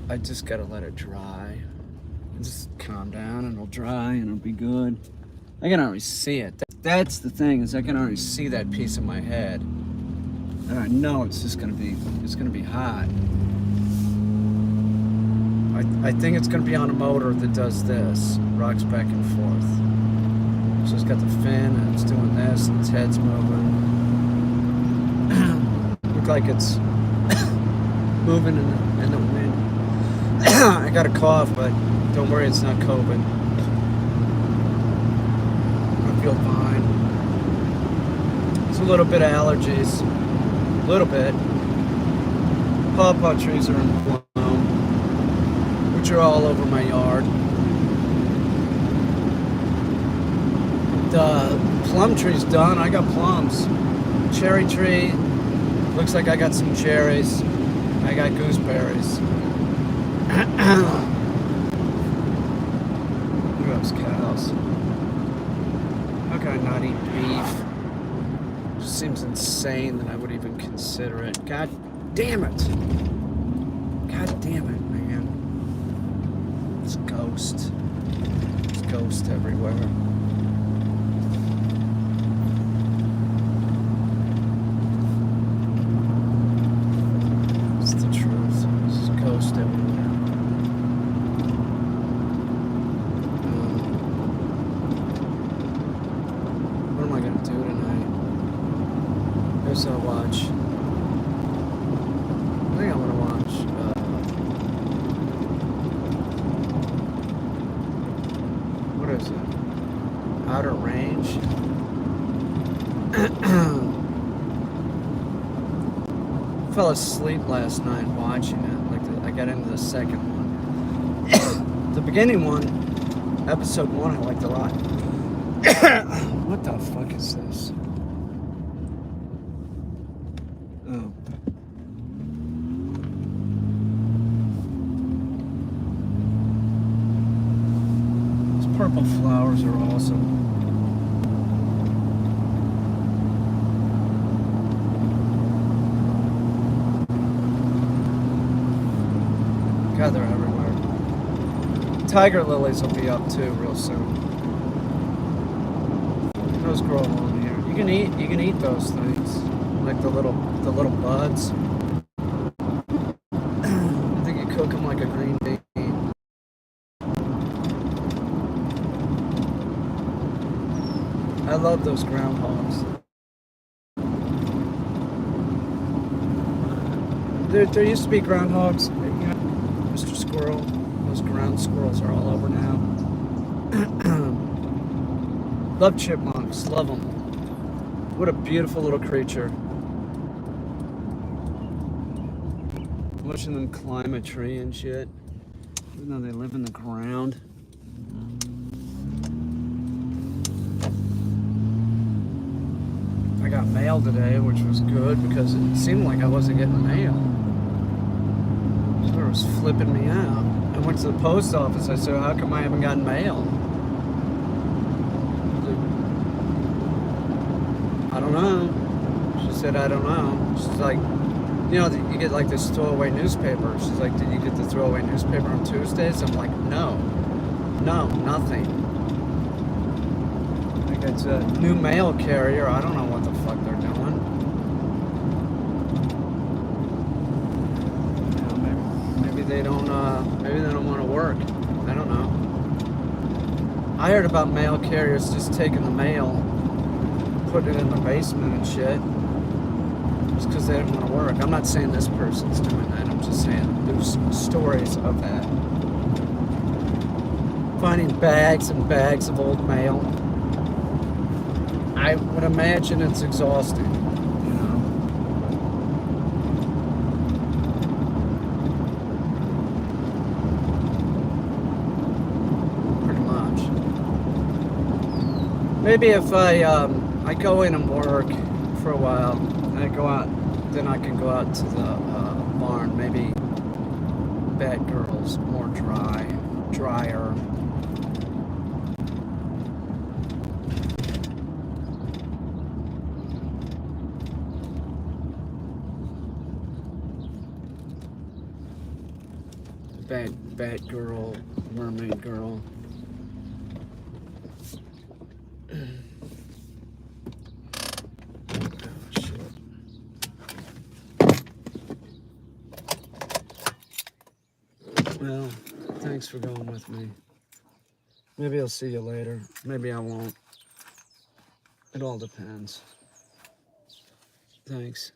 I just gotta let it dry. Just calm down and it'll dry and it'll be good. I can already see it. That's the thing, is I can already see that piece in my head. And I know it's gonna be hot. I think it's gonna be on a motor that does this, rocks back and forth. So it's got the fin and it's doing this and its head's moving. Look like it's moving in the wind. I got a cough, but don't worry, it's not COVID. I feel fine. It's a little bit of allergies. A little bit. Pawpaw trees are in bloom, which are all over my yard. The plum tree's done. I got plums. Cherry tree. Looks like I got some cherries. I got gooseberries. Look at those cows. How can I not eat beef? It just seems insane that I would even consider it. God damn it. God damn it, man. It's ghost. There's ghost everywhere. It's the truth. There's ghost everywhere. What am I gonna do tonight? Guess I'll watch. I think I'm gonna watch. What is it? Outer Range. Fell asleep last night watching it. I got into the second one. The beginning one, episode 1, I liked a lot. What the fuck is this? Oh. These purple flowers are awesome. God, they're everywhere. Tiger lilies will be up too real soon. Those grow along here. You can eat those things, like the little buds. I think you cook them like a green bean. I love those groundhogs. There used to be groundhogs. You know, Mr. Squirrel. Those ground squirrels are all over now. Love chipmunks. Love them. What a beautiful little creature. Watching them climb a tree and shit. Even though they live in the ground. I got mail today, which was good because it seemed like I wasn't getting mail. So it was flipping me out. I went to the post office. I said, how come I haven't gotten mail? I don't know. She said, I don't know. She's like, you know, you get like this throwaway newspaper. She's like, did you get the throwaway newspaper on Tuesdays? I'm like, no, nothing. Like it's a new mail carrier. I don't know what the fuck they're doing. You know, maybe they don't want to work. I don't know. I heard about mail carriers just taking the mail, putting it in the basement and shit. Just because they didn't want to work. I'm not saying this person's doing that. I'm just saying there's stories of that. Finding bags and bags of old mail. I would imagine it's exhausting, you know. Pretty much. Maybe if I go in and work for a while, and I go out, then I can go out to the barn. Maybe bad girls, more drier. Bad girl, mermaid girl. Oh, shit. Well, thanks for going with me. Maybe I'll see you later. Maybe I won't. It all depends. Thanks.